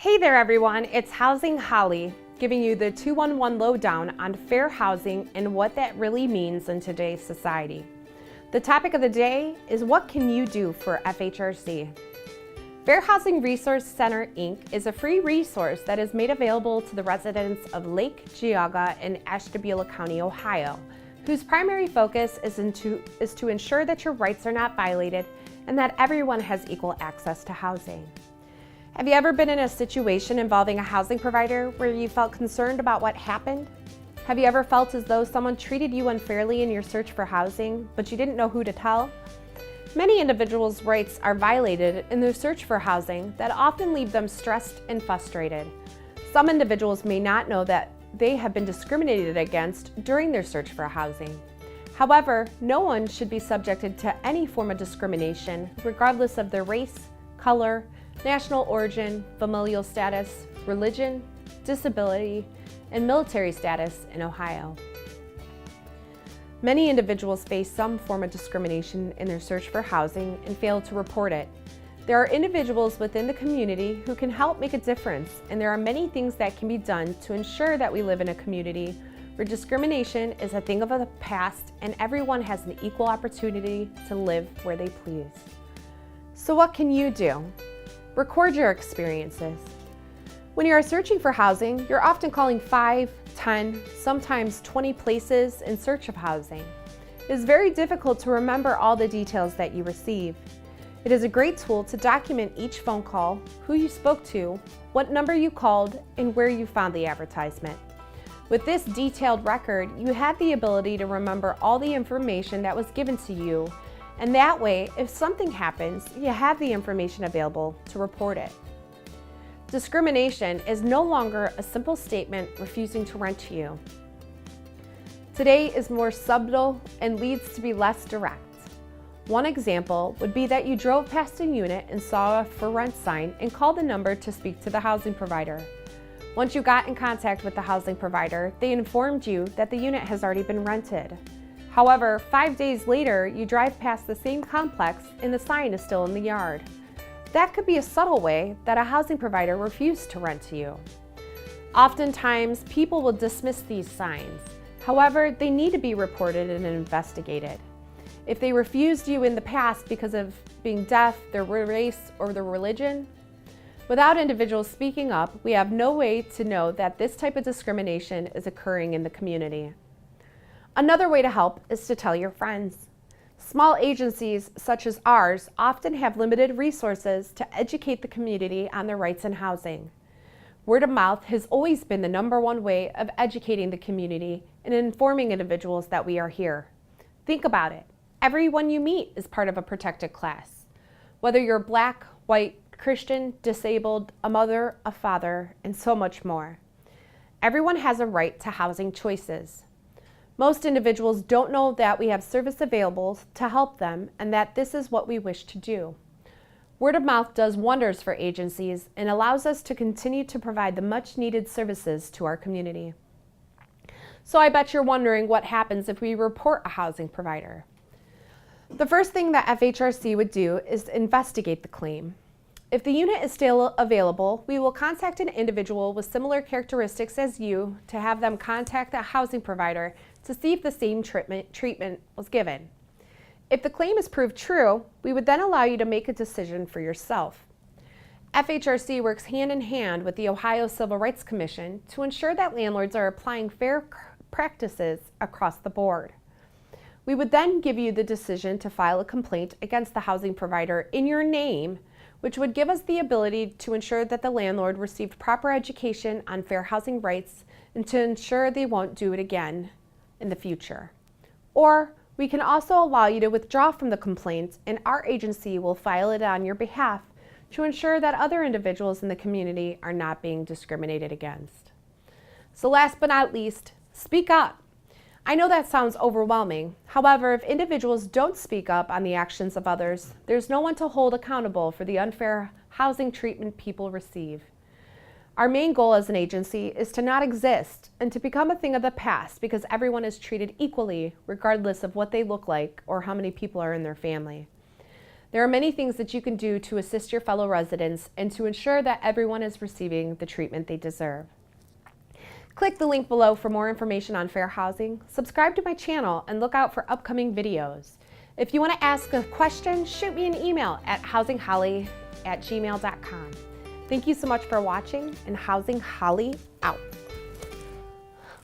Hey there everyone, it's Housing Holly, giving you the 211 lowdown on fair housing and what that really means in today's society. The topic of the day is what can you do for FHRC? Fair Housing Resource Center, Inc. is a free resource that is made available to the residents of Lake Geauga in Ashtabula County, Ohio, whose primary focus is to ensure that your rights are not violated and that everyone has equal access to housing. Have you ever been in a situation involving a housing provider where you felt concerned about what happened? Have you ever felt as though someone treated you unfairly in your search for housing, but you didn't know who to tell? Many individuals' rights are violated in their search for housing that often leave them stressed and frustrated. Some individuals may not know that they have been discriminated against during their search for housing. However, no one should be subjected to any form of discrimination, regardless of their race, color, national origin, familial status, religion, disability, and military status in Ohio. Many individuals face some form of discrimination in their search for housing and fail to report it. There are individuals within the community who can help make a difference, and there are many things that can be done to ensure that we live in a community where discrimination is a thing of the past and everyone has an equal opportunity to live where they please. So what can you do? Record your experiences. When you are searching for housing, you're often calling 5, 10, sometimes 20 places in search of housing. It is very difficult to remember all the details that you receive. It is a great tool to document each phone call, who you spoke to, what number you called, and where you found the advertisement. With this detailed record, you have the ability to remember all the information that was given to you, and that way, if something happens, you have the information available to report it. Discrimination is no longer a simple statement refusing to rent to you. Today is more subtle and leads to be less direct. One example would be that you drove past a unit and saw a for rent sign and called the number to speak to the housing provider. Once you got in contact with the housing provider, they informed you that the unit has already been rented. However, 5 days later, you drive past the same complex and the sign is still in the yard. That could be a subtle way that a housing provider refused to rent to you. Oftentimes, people will dismiss these signs. However, they need to be reported and investigated. If they refused you in the past because of being deaf, their race, or their religion, without individuals speaking up, we have no way to know that this type of discrimination is occurring in the community. Another way to help is to tell your friends. Small agencies such as ours often have limited resources to educate the community on their rights in housing. Word of mouth has always been the #1 way of educating the community and informing individuals that we are here. Think about it. Everyone you meet is part of a protected class. Whether you're Black, white, Christian, disabled, a mother, a father, and so much more. Everyone has a right to housing choices. Most individuals don't know that we have service available to help them and that this is what we wish to do. Word of mouth does wonders for agencies and allows us to continue to provide the much needed services to our community. So I bet you're wondering what happens if we report a housing provider. The first thing that FHRC would do is investigate the claim. If the unit is still available, we will contact an individual with similar characteristics as you to have them contact the housing provider to see if the same treatment was given. If the claim is proved true, we would then allow you to make a decision for yourself. FHRC works hand in hand with the Ohio Civil Rights Commission to ensure that landlords are applying fair practices across the board. We would then give you the decision to file a complaint against the housing provider in your name, which would give us the ability to ensure that the landlord received proper education on fair housing rights and to ensure they won't do it again in the future. Or we can also allow you to withdraw from the complaint and our agency will file it on your behalf to ensure that other individuals in the community are not being discriminated against. So last but not least, speak up. I know that sounds overwhelming. However, if individuals don't speak up on the actions of others, there's no one to hold accountable for the unfair housing treatment people receive. Our main goal as an agency is to not exist and to become a thing of the past because everyone is treated equally regardless of what they look like or how many people are in their family. There are many things that you can do to assist your fellow residents and to ensure that everyone is receiving the treatment they deserve. Click the link below for more information on fair housing, subscribe to my channel, and look out for upcoming videos. If you want to ask a question, shoot me an email at housingholly@gmail.com. Thank you so much for watching, and Housing Holly out.